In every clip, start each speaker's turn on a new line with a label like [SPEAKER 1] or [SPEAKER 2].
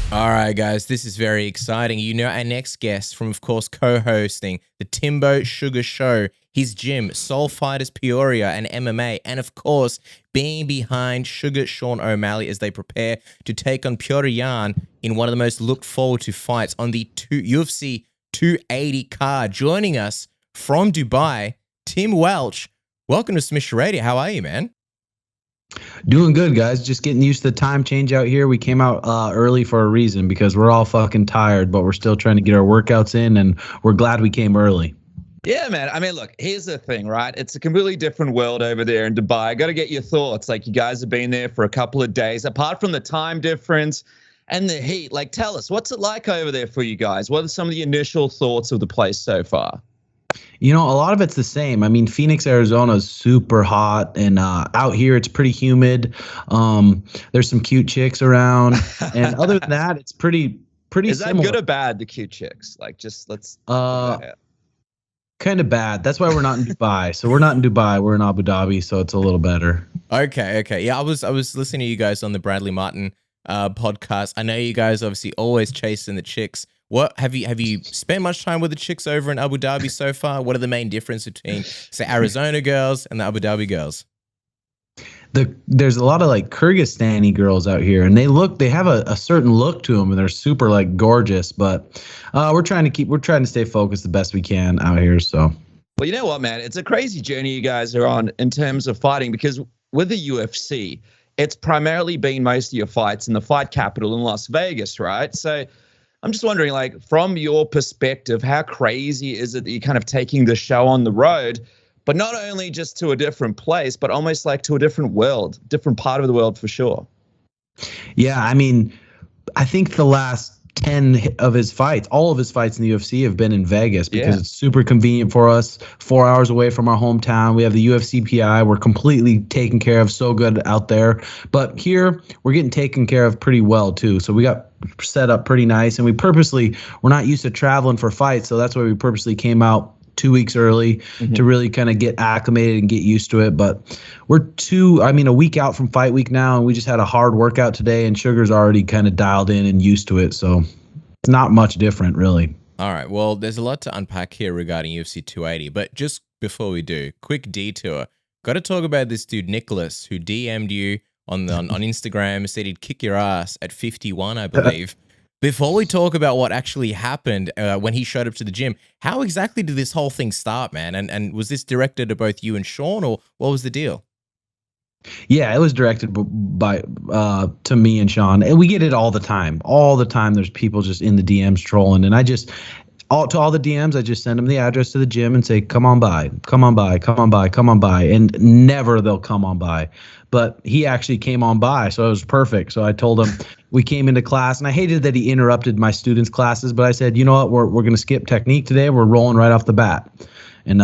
[SPEAKER 1] All right, guys, this is very exciting. You know, our next guest from, of course, co-hosting the Timbo Sugar Show, his gym, Soul Fighters Peoria and MMA, and of course, being behind Sugar Sean O'Malley as they prepare to take on Petr Yan in one of the most looked forward to fights on the UFC 280 card. Joining us from Dubai, Tim Welch. Welcome to Smish Radio. How are you, man?
[SPEAKER 2] Doing good, guys. Just getting used to the time change out here. We came out early for a reason because we're all fucking tired, but we're still trying to get our workouts in, and we're glad we came early.
[SPEAKER 3] Yeah, man. I mean, look, here's the thing, right? It's a completely different world over there in Dubai. I got to get your thoughts. Like, you guys have been there for a couple of days. Apart from the time difference and the heat, like, tell us, what's it like over there for you guys? What are some of the initial thoughts of the place so far?
[SPEAKER 2] You know, a lot of it's the same. I mean, Phoenix, Arizona is super hot, and out here it's pretty humid. There's some cute chicks around, and other than that, it's pretty
[SPEAKER 3] Is
[SPEAKER 2] similar.
[SPEAKER 3] that good or bad, the cute chicks? Like, just let's.
[SPEAKER 2] Kind of bad. That's why we're not in Dubai. So we're not in Dubai. We're in Abu Dhabi, so it's a little better.
[SPEAKER 1] Okay. Yeah, I was listening to you guys on the Bradley Martin podcast. I know you guys obviously always chasing the chicks. What have you spent much time with the chicks over in Abu Dhabi so far? What are the main differences between, say, Arizona girls and the Abu Dhabi girls?
[SPEAKER 2] There's a lot of like Kyrgyzstani girls out here, and they have a certain look to them, and they're super like gorgeous. But we're trying to stay focused the best we can out here. So,
[SPEAKER 3] well, you know what, man? It's a crazy journey you guys are on in terms of fighting, because with the UFC, it's primarily been most of your fights in the fight capital in Las Vegas, right? So I'm just wondering, like, from your perspective, how crazy is it that you're kind of taking the show on the road, but not only just to a different place, but almost like to a different world, different part of the world for sure?
[SPEAKER 2] Yeah, I mean, I think the last 10 of his fights, all of his fights in the UFC have been in Vegas because it's super convenient for us, 4 hours away from our hometown. We have the UFC PI. We're completely taken care of, so good out there. But here, we're getting taken care of pretty well, too. So we got set up pretty nice. And we're not used to traveling for fights, so that's why we purposely came out 2 weeks early to really kind of get acclimated and get used to it. But we're a week out from fight week now, and we just had a hard workout today, and Sugar's already kind of dialed in and used to it. So it's not much different, really.
[SPEAKER 1] All right. Well, there's a lot to unpack here regarding UFC 280, but just before we do, quick detour. Got to talk about this dude, Nicholas, who DM'd you on Instagram, said he'd kick your ass at 51, I believe. Before we talk about what actually happened when he showed up to the gym, how exactly did this whole thing start, man? And was this directed to both you and Sean, or what was the deal?
[SPEAKER 2] Yeah, it was directed by to me and Sean. And we get it all the time. All the time there's people just in the DMs trolling. And to all the DMs, I just send them the address to the gym and say, come on by, come on by, come on by, come on by. And never they'll come on by. But he actually came on by, so it was perfect. So I told him we came into class, and I hated that he interrupted my students' classes, but I said, you know what, we're going to skip technique today. We're rolling right off the bat. And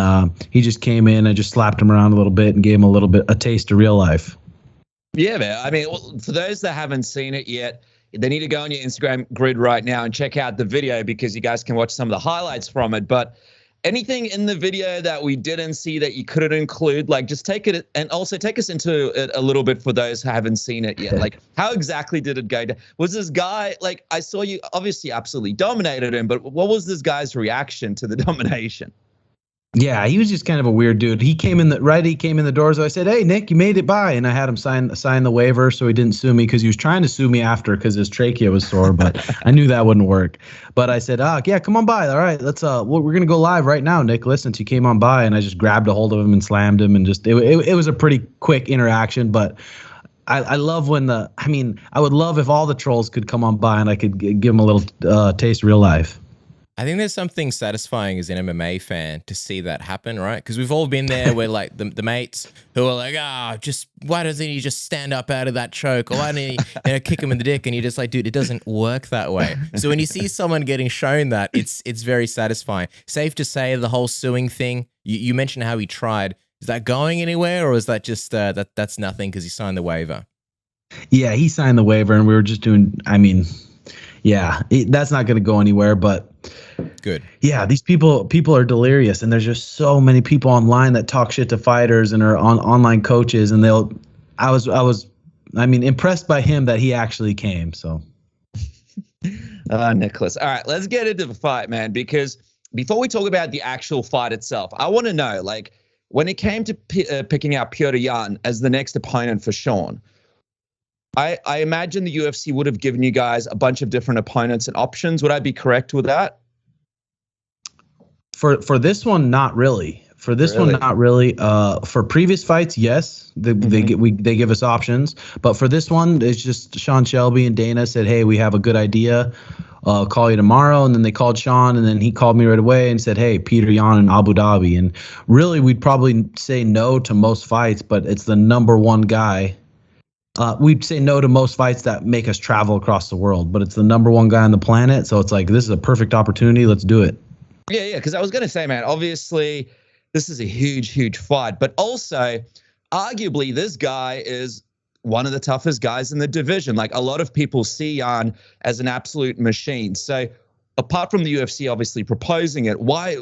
[SPEAKER 2] he just came in. I just slapped him around a little bit and gave him a taste of real life.
[SPEAKER 3] Yeah, man. I mean, for those that haven't seen it yet, they need to go on your Instagram grid right now and check out the video, because you guys can watch some of the highlights from it. But anything in the video that we didn't see that you couldn't include, like, just take it and also take us into it a little bit for those who haven't seen it yet. Like, how exactly did it go down? Was this guy, like, I saw you obviously absolutely dominated him, but what was this guy's reaction to the domination?
[SPEAKER 2] Yeah, he was just kind of a weird dude. He came in the door, so I said, "Hey, Nick, you made it by," and I had him sign the waiver so he didn't sue me, because he was trying to sue me after because his trachea was sore, but I knew that wouldn't work. But I said, yeah, come on by. All right, let's we're gonna go live right now, Nicholas, since you came on by, and I just grabbed a hold of him and slammed him, and just it was a pretty quick interaction, but. I love I would love if all the trolls could come on by and I could give them a little taste of real life.
[SPEAKER 1] I think there's something satisfying as an MMA fan to see that happen, right? Because we've all been there where, like, the mates who are like, why doesn't he just stand up out of that choke? Or why don't he kick him in the dick? And you're just like, dude, it doesn't work that way. So when you see someone getting shown that, it's very satisfying. Safe to say the whole suing thing, you mentioned how he tried. Is that going anywhere, or is that just that's nothing because he signed the waiver?
[SPEAKER 2] Yeah, he signed the waiver, and we were just doing, that's not going to go anywhere, but
[SPEAKER 1] good.
[SPEAKER 2] Yeah, these people are delirious, and there's just so many people online that talk shit to fighters and are online coaches, and I was impressed by him that he actually came, so.
[SPEAKER 3] Nicholas. All right, let's get into the fight, man, because before we talk about the actual fight itself, I want to know, like, when it came to picking out Petr Yan as the next opponent for Sean, I imagine the UFC would have given you guys a bunch of different opponents and options. Would I be correct with that?
[SPEAKER 2] For this one, not really. For this one, not really. For previous fights, yes, they give us options. But for this one, it's just Sean Shelby and Dana said, "Hey, we have a good idea. Call you tomorrow." And then they called Sean, and then he called me right away and said, "Hey, Petr Yan in Abu Dhabi." And really, we'd probably say no to most fights, but it's the number one guy. We'd say no to most fights that make us travel across the world, but it's the number one guy on the planet. So it's like, this is a perfect opportunity. Let's do it.
[SPEAKER 3] Yeah, because I was going to say, man, obviously this is a huge, huge fight, but also arguably this guy is one of the toughest guys in the division. Like, a lot of people see Yan as an absolute machine. So apart from the UFC obviously proposing it, why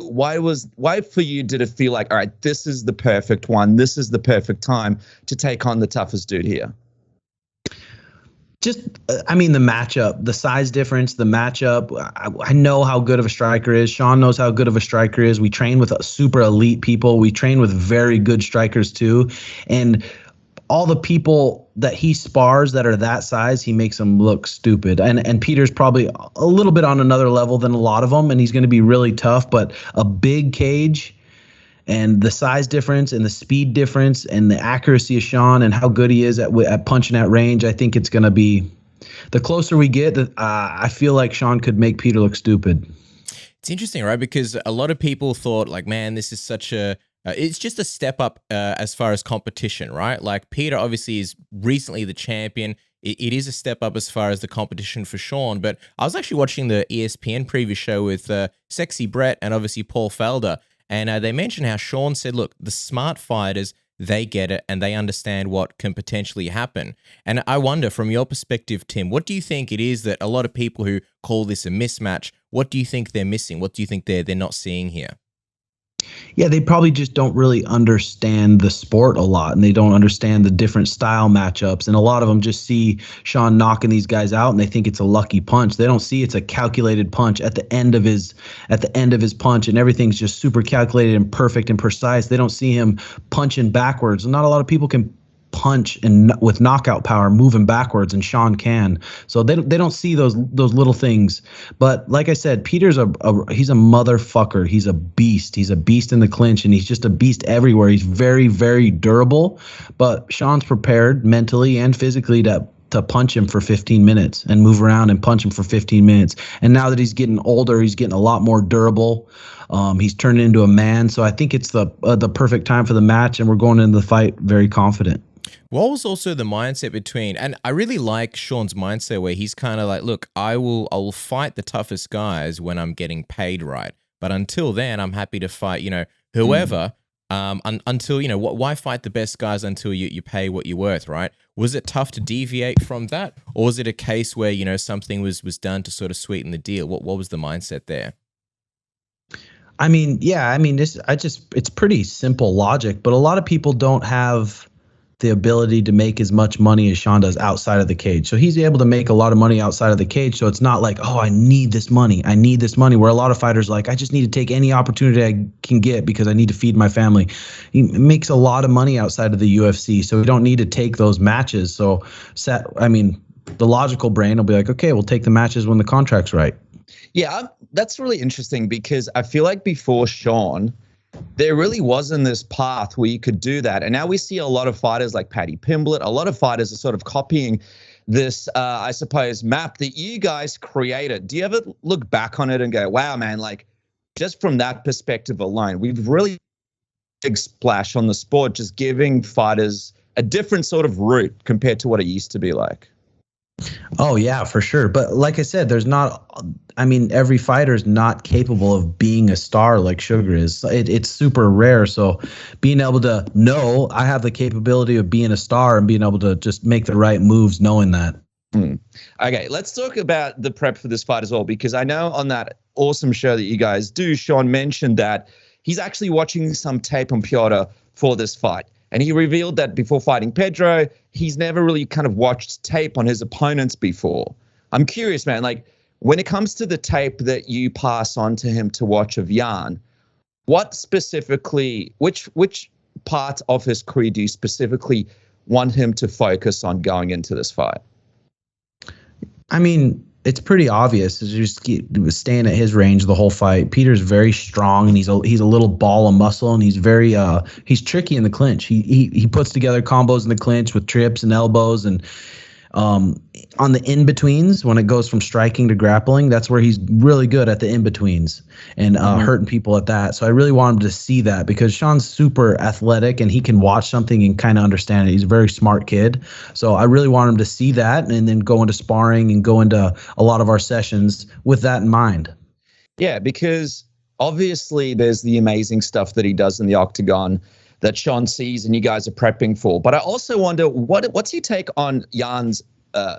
[SPEAKER 3] for you did it feel like, all right, this is the perfect one, this is the perfect time to take on the toughest dude here?
[SPEAKER 2] Just, I mean, the matchup, the size difference, the matchup. I know how good of a striker is. Sean knows how good of a striker is. We train with super elite people. We train with very good strikers too. And all the people that he spars that are that size, he makes them look stupid. And Peter's probably a little bit on another level than a lot of them, and he's going to be really tough. But a big cage, and the size difference and the speed difference and the accuracy of Sean and how good he is at punching at range, I think it's going to be, the closer we get, I feel like Sean could make Peter look stupid.
[SPEAKER 1] It's interesting, right? Because a lot of people thought, like, man, this is such a, it's just a step up as far as competition, right? Like, Peter obviously is recently the champion. It is a step up as far as the competition for Sean. But I was actually watching the ESPN preview show with Sexy Brett and obviously Paul Felder. And they mentioned how Sean said, look, the smart fighters, they get it and they understand what can potentially happen. And I wonder, from your perspective, Tim, what do you think it is that a lot of people who call this a mismatch, what do you think they're missing? What do you think they're not seeing here?
[SPEAKER 2] Yeah, they probably just don't really understand the sport a lot, and they don't understand the different style matchups. And a lot of them just see Sean knocking these guys out, and they think it's a lucky punch. They don't see it's a calculated punch at the end of his punch, and everything's just super calculated and perfect and precise. They don't see him punching backwards. Not a lot of people can punch and with knockout power moving backwards, and Sean can. So they don't see those little things. But like I said, Peter's he's a motherfucker. He's a beast. He's a beast in the clinch, and he's just a beast everywhere. He's very, very durable. But Sean's prepared mentally and physically to punch him for 15 minutes and move around and punch him for 15 minutes. And now that he's getting older, he's getting a lot more durable. He's turning into a man. So I think it's the perfect time for the match, and we're going into the fight very confident.
[SPEAKER 1] What was also the mindset between, and I really like Sean's mindset where he's kind of like, look, I will fight the toughest guys when I'm getting paid right. But until then, I'm happy to fight, whoever, until, why fight the best guys until you pay what you're worth, right? Was it tough to deviate from that? Or was it a case where, something was done to sort of sweeten the deal? What was the mindset there?
[SPEAKER 2] I mean, yeah, it's pretty simple logic, but a lot of people don't have the ability to make as much money as Sean does outside of the cage. So he's able to make a lot of money outside of the cage. So it's not like, oh, I need this money. Where a lot of fighters are like, I just need to take any opportunity I can get because I need to feed my family. He makes a lot of money outside of the UFC. So we don't need to take those matches. So the logical brain will be like, okay, we'll take the matches when the contract's right.
[SPEAKER 3] Yeah, that's really interesting because I feel like before Sean, there really wasn't this path where you could do that. And now we see a lot of fighters like Paddy Pimblett, a lot of fighters are sort of copying this, I suppose, map that you guys created. Do you ever look back on it and go, wow, man, like just from that perspective alone, we've really big splash on the sport, just giving fighters a different sort of route compared to what it used to be like?
[SPEAKER 2] Oh, yeah, for sure. But like I said, every fighter is not capable of being a star like Sugar is. It's super rare. So being able to know I have the capability of being a star and being able to just make the right moves, knowing that.
[SPEAKER 3] Okay, let's talk about the prep for this fight as well, because I know on that awesome show that you guys do, Sean mentioned that he's actually watching some tape on Piotr for this fight. And he revealed that before fighting Pedro, he's never really kind of watched tape on his opponents before. I'm curious, man, like, When it comes to the tape that you pass on to him to watch of Yan, what specifically, which part of his career do you specifically want him to focus on going into this fight?
[SPEAKER 2] I mean, it's pretty obvious. It's just staying at his range the whole fight. Peter's very strong, and he's a little ball of muscle, and he's very he's tricky in the clinch. He puts together combos in the clinch with trips and elbows, and on the in-betweens, when it goes from striking to grappling, that's where he's really good at the in-betweens and hurting people at that. So I really want him to see that, because Sean's super athletic and he can watch something and kind of understand it. He's a very smart kid. So I really want him to see that and then go into sparring and go into a lot of our sessions with that in mind.
[SPEAKER 3] Yeah, because obviously there's the amazing stuff that he does in the octagon that Sean sees and you guys are prepping for. But I also wonder, what's your take on Jan's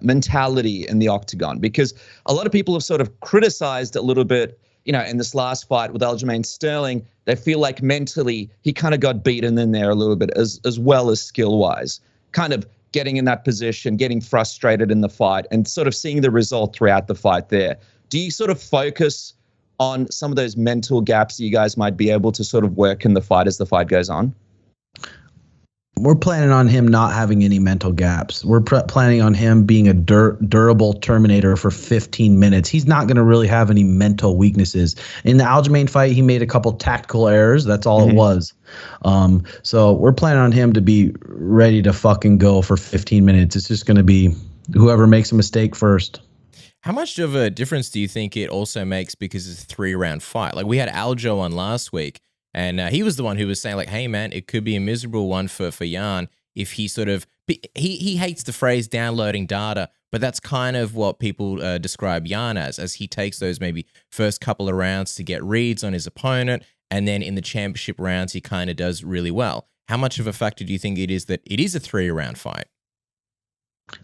[SPEAKER 3] mentality in the octagon? Because a lot of people have sort of criticized a little bit, in this last fight with Aljemain Sterling. They feel like mentally he kind of got beaten in there a little bit, as well as skill-wise, kind of getting in that position, getting frustrated in the fight, and sort of seeing the result throughout the fight there. Do you sort of focus on some of those mental gaps that you guys might be able to sort of work in the fight as the fight goes on?
[SPEAKER 2] We're planning on him not having any mental gaps. We're planning on him being a durable Terminator for 15 minutes. He's not going to really have any mental weaknesses. In the Aljemain fight, he made a couple tactical errors. That's all it was. So we're planning on him to be ready to fucking go for 15 minutes. It's just going to be whoever makes a mistake first.
[SPEAKER 1] How much of a difference do you think it also makes because it's a 3-round fight? Like, we had Aljo on last week, and he was the one who was saying, like, hey, man, it could be a miserable one for Yan if he sort of – he hates the phrase downloading data, but that's kind of what people describe Yan as he takes those maybe first couple of rounds to get reads on his opponent, and then in the championship rounds he kind of does really well. How much of a factor do you think it is that it is a 3-round fight?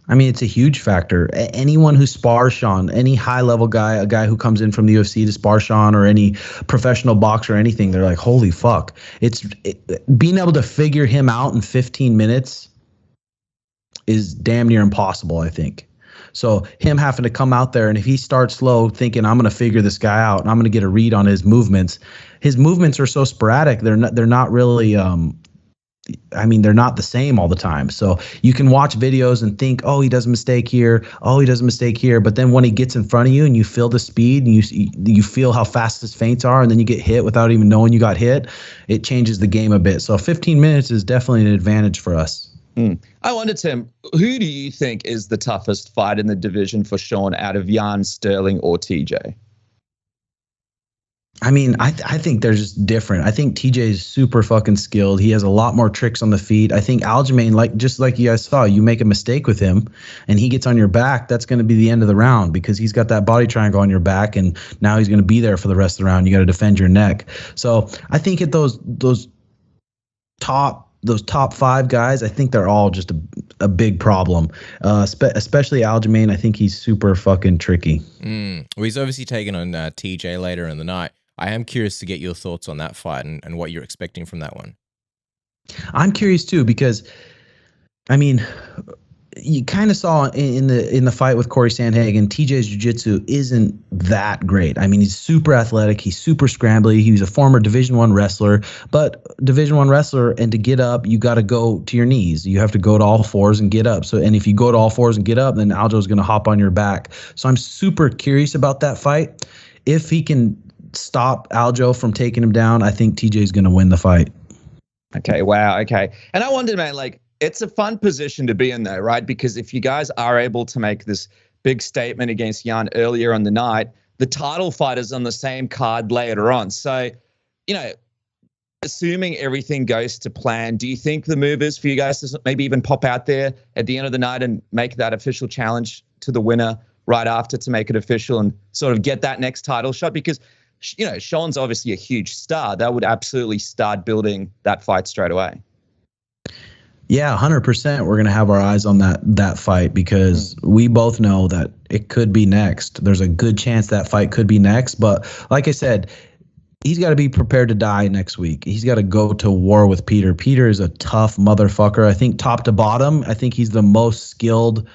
[SPEAKER 2] I mean, it's a huge factor. Anyone who spars Sean, any high-level guy, a guy who comes in from the UFC to spar Sean, or any professional boxer or anything, they're like, holy fuck. Being able to figure him out in 15 minutes is damn near impossible, I think. So him having to come out there, and if he starts slow thinking, I'm going to figure this guy out and I'm going to get a read on his movements are so sporadic. They're not really they're not the same all the time. So you can watch videos and think, oh, he does a mistake here. Oh, he does a mistake here. But then when he gets in front of you and you feel the speed and you feel how fast his feints are, and then you get hit without even knowing you got hit, it changes the game a bit. So 15 minutes is definitely an advantage for us.
[SPEAKER 3] I wonder, Tim, who do you think is the toughest fight in the division for Sean out of Yan, Sterling, or TJ?
[SPEAKER 2] I mean, I think they're just different. I think TJ is super fucking skilled. He has a lot more tricks on the feet. I think Aljemain, just like you guys saw, you make a mistake with him and he gets on your back, that's going to be the end of the round, because he's got that body triangle on your back, and now he's going to be there for the rest of the round. You got to defend your neck. So I think at those top 5 guys, I think they're all just a big problem. Especially Aljemain. I think he's super fucking tricky.
[SPEAKER 1] Well, he's obviously taking on TJ later in the night. I am curious to get your thoughts on that fight and what you're expecting from that one.
[SPEAKER 2] I'm curious too, because I mean, you kind of saw in the fight with Corey Sandhagen, TJ's jiu-jitsu isn't that great. I mean, he's super athletic, he's super scrambly, he was a former Division I wrestler, but Division I wrestler, and to get up, you got to go to your knees. You have to go to all fours and get up. So, and if you go to all fours and get up, then Aljo's going to hop on your back. So I'm super curious about that fight. If he can stop Aljo from taking him down, I think TJ's going to win the fight.
[SPEAKER 3] Okay, wow, okay. And I wondered, man, like, it's a fun position to be in, though, right? Because if you guys are able to make this big statement against Yan earlier on the night, the title fight is on the same card later on. So, assuming everything goes to plan, do you think the move is for you guys to maybe even pop out there at the end of the night and make that official challenge to the winner right after to make it official and sort of get that next title shot? Because, Sean's obviously a huge star. That would absolutely start building that fight straight away.
[SPEAKER 2] Yeah, 100%. We're going to have our eyes on that fight, because we both know that it could be next. There's a good chance that fight could be next. But like I said, he's got to be prepared to die next week. He's got to go to war with Peter. Peter is a tough motherfucker. I think top to bottom, I think he's the most skilled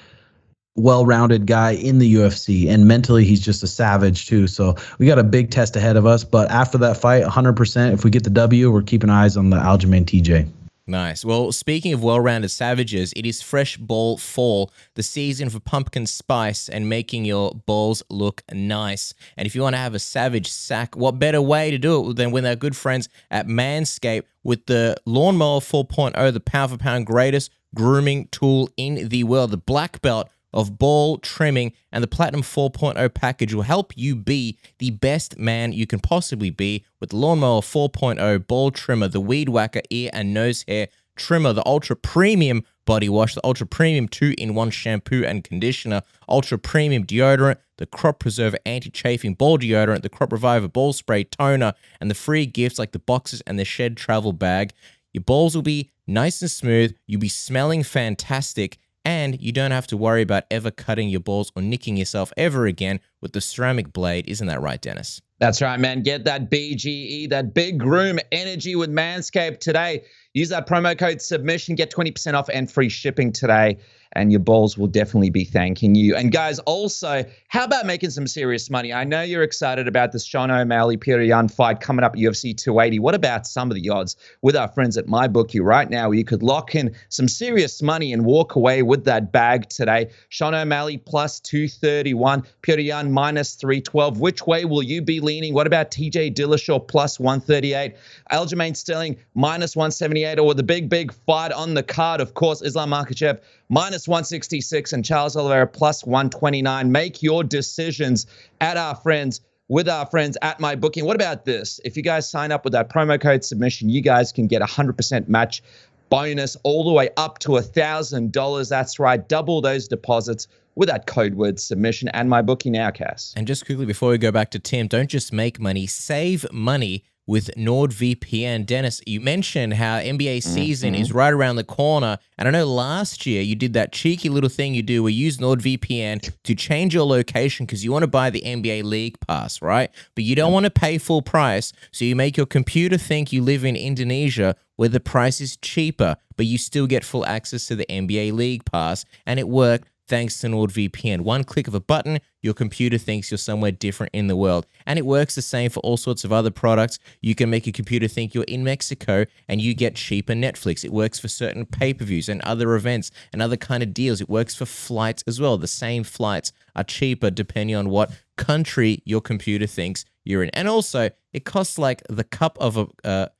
[SPEAKER 2] well-rounded guy in the UFC, and mentally he's just a savage too. So we got a big test ahead of us. But after that fight, 100%, if we get the W, we're keeping eyes on the Aljemain TJ.
[SPEAKER 1] Nice. Well, speaking of well-rounded savages, it is fresh ball fall, the season for pumpkin spice and making your balls look nice. And if you want to have a savage sack, what better way to do it than with our good friends at Manscaped with the Lawnmower 4.0, the pound-for-pound greatest grooming tool in the world, the black belt of ball trimming, and the Platinum 4.0 package will help you be the best man you can possibly be with the Lawnmower 4.0 ball trimmer, the Weed Whacker ear and nose hair trimmer, the Ultra Premium body wash, the Ultra Premium 2-in-1 shampoo and conditioner, Ultra Premium deodorant, the Crop Preserver anti-chafing ball deodorant, the Crop Reviver ball spray toner, and the free gifts like the boxes and the Shed travel bag. Your balls will be nice and smooth, you'll be smelling fantastic, and you don't have to worry about ever cutting your balls or nicking yourself ever again with the ceramic blade. Isn't that right, Dennis?
[SPEAKER 3] That's right, man. Get that BGE, that big groom energy with Manscaped today. Use that promo code submission, get 20% off and free shipping today, and your balls will definitely be thanking you. And guys, also, how about making some serious money? I know you're excited about this Sean O'Malley, Petr Yan fight coming up at UFC 280. What about some of the odds with our friends at MyBookie right now, where you could lock in some serious money and walk away with that bag today? Sean O'Malley plus 231, Petr Yan minus 312. Which way will you be leaning? What about TJ Dillashaw plus 138, Aljemain Sterling minus 178, or the big fight on the card, of course, Islam Makhachev minus 166 and Charles Oliveira plus 129. Make your decisions with our friends at MyBookie. What about this? If you guys sign up with that promo code submission, you guys can get 100% match bonus all the way up to $1,000. That's right, double those deposits with that code word submission and MyBookie now, Cass.
[SPEAKER 1] And just quickly before we go back to Tim, don't just make money, save money with NordVPN. Dennis, you mentioned how NBA season is right around the corner. And I know last year you did that cheeky little thing you do where you use NordVPN to change your location because you want to buy the NBA League Pass, right? But you don't want to pay full price. So you make your computer think you live in Indonesia where the price is cheaper, but you still get full access to the NBA League Pass. And it worked thanks to NordVPN. One click of a button, your computer thinks you're somewhere different in the world. And it works the same for all sorts of other products. You can make your computer think you're in Mexico and you get cheaper Netflix. It works for certain pay-per-views and other events and other kind of deals. It works for flights as well. The same flights are cheaper depending on what country your computer thinks you're in. And also, it costs like the cup of a...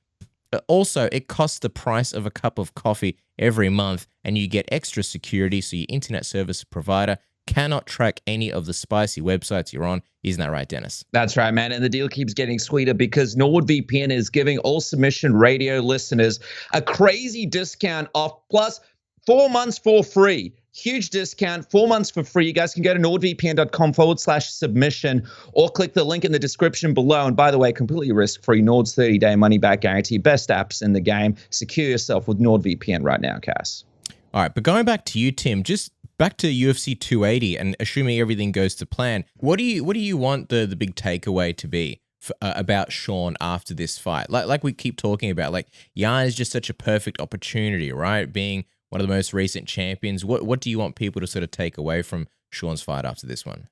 [SPEAKER 1] it costs the price of a cup of coffee every month, and you get extra security so your internet service provider cannot track any of the spicy websites you're on. Isn't that right, Dennis?
[SPEAKER 3] That's right, man. And the deal keeps getting sweeter because NordVPN is giving all Submission Radio listeners a crazy discount off, plus 4 months for free. Huge discount, 4 months for free. You guys can go to nordvpn.com/submission or click the link in the description below. And by the way, completely risk-free, Nord's 30-day money-back guarantee. Best apps in the game. Secure yourself with NordVPN right now, Cass.
[SPEAKER 1] All right, but going back to you, Tim, just back to UFC 280 and assuming everything goes to plan, what do you want the big takeaway to be about Sean after this fight? Like we keep talking about, like Yan is just such a perfect opportunity, right? Being one of the most recent champions. What do you want people to sort of take away from Sean's fight after this one?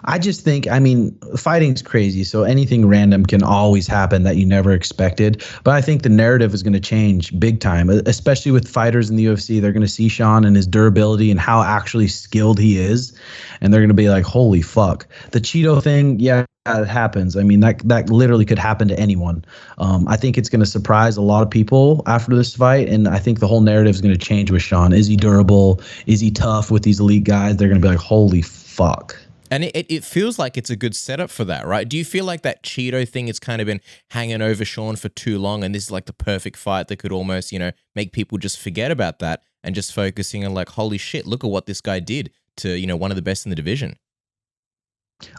[SPEAKER 2] I just think, fighting's crazy, so anything random can always happen that you never expected. But I think the narrative is going to change big time, especially with fighters in the UFC. They're going to see Sean and his durability and how actually skilled he is, and they're going to be like, holy fuck. The Cheeto thing, yeah, it happens. That literally could happen to anyone. I think it's going to surprise a lot of people after this fight, and I think the whole narrative is going to change with Sean. Is he durable? Is he tough with these elite guys? They're going to be like, holy fuck.
[SPEAKER 1] And it feels like it's a good setup for that, right? Do you feel like that Cheeto thing has kind of been hanging over Sean for too long, and this is like the perfect fight that could almost, make people just forget about that and just focusing on like, holy shit, look at what this guy did to, one of the best in the division?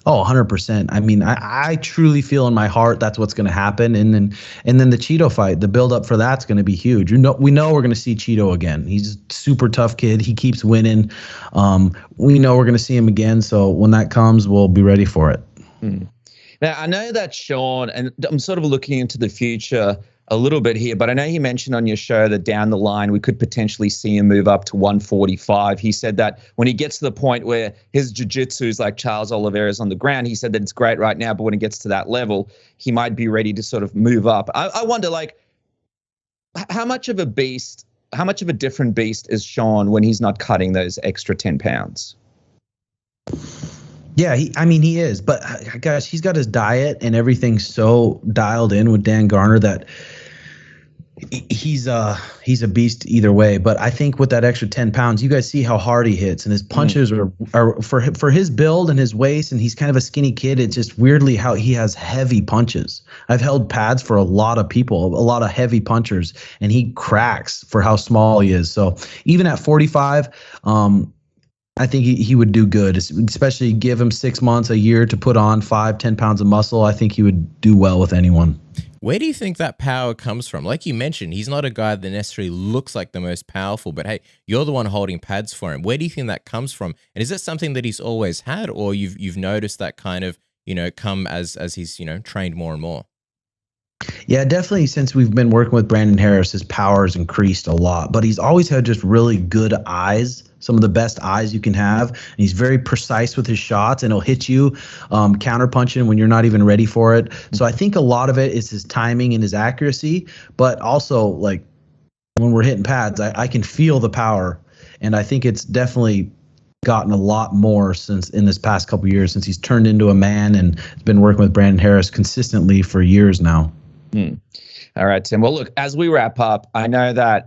[SPEAKER 2] Oh, 100%. I truly feel in my heart that's what's going to happen. And then the Cheeto fight, the build up for that's going to be huge. We know we're going to see Cheeto again. He's a super tough kid. He keeps winning. We know we're going to see him again. So when that comes, we'll be ready for it.
[SPEAKER 3] Now, I know that Sean, and I'm sort of looking into the future a little bit here, but I know you mentioned on your show that down the line we could potentially see him move up to 145. He said that when he gets to the point where his jiu-jitsu is like Charles Oliveira's on the ground, he said that it's great right now, but when it gets to that level, he might be ready to sort of move up. I wonder, like, how much of a different beast is Sean when he's not cutting those extra 10 pounds?
[SPEAKER 2] Yeah, he is. But gosh, he's got his diet and everything so dialed in with Dan Garner that he's a beast either way. But I think with that extra 10 pounds, you guys see how hard he hits, and his punches are for his build and his waist, and he's kind of a skinny kid. It's just weirdly how he has heavy punches. I've held pads for a lot of people, a lot of heavy punchers, and he cracks for how small he is. So even at 45, I think he would do good, especially give him 6 months, a year to put on 5-10 pounds of muscle. I think he would do well with anyone.
[SPEAKER 1] Where do you think that power comes from? Like you mentioned, he's not a guy that necessarily looks like the most powerful, but hey, you're the one holding pads for him. Where do you think that comes from? And is that something that he's always had, or you've noticed that kind of, come as he's, trained more and more?
[SPEAKER 2] Yeah, definitely. Since we've been working with Brandon Harris, his power has increased a lot, but he's always had just really good eyes, some of the best eyes you can have. And he's very precise with his shots, and he'll hit you counter punching when you're not even ready for it. So I think a lot of it is his timing and his accuracy, but also like when we're hitting pads, I can feel the power. And I think it's definitely gotten a lot more since in this past couple of years, since he's turned into a man and has been working with Brandon Harris consistently for years now.
[SPEAKER 3] All right, Tim. Well, look, as we wrap up, I know that,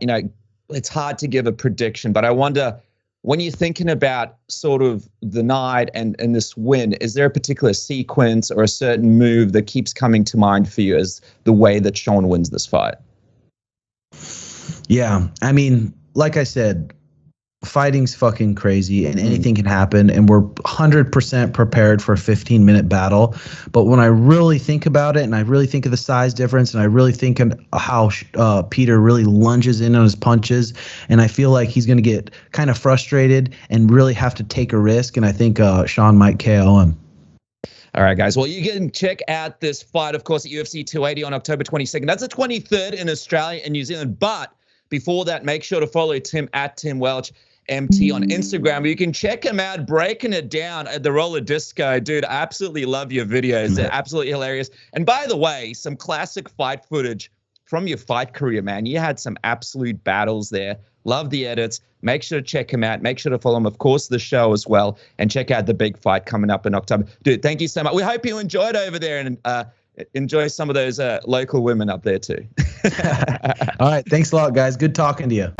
[SPEAKER 3] it's hard to give a prediction, but I wonder, when you're thinking about sort of the night and this win, is there a particular sequence or a certain move that keeps coming to mind for you as the way that Sean wins this fight?
[SPEAKER 2] Yeah, I mean, like I said, fighting's fucking crazy and anything can happen, and we're 100% prepared for a 15-minute battle. But when I really think about it, and I really think of the size difference, and I really think of how Peter really lunges in on his punches, and I feel like he's going to get kind of frustrated and really have to take a risk, and I think Sean might KO him.
[SPEAKER 3] All right, guys. Well, you can check out this fight, of course, at UFC 280 on October 22nd. That's the 23rd in Australia and New Zealand. But before that, make sure to follow Tim at Tim Welch MT on Instagram. You can check him out breaking it down at the roller disco. Dude, I absolutely love your videos. They're absolutely hilarious. And by the way, some classic fight footage from your fight career, man. You had some absolute battles there. Love the edits. Make sure to check him out. Make sure to follow him, of course, the show as well. And check out the big fight coming up in October. Dude, thank you so much. We hope you enjoyed over there, and enjoy some of those local women up there too.
[SPEAKER 2] All right. Thanks a lot, guys. Good talking to you.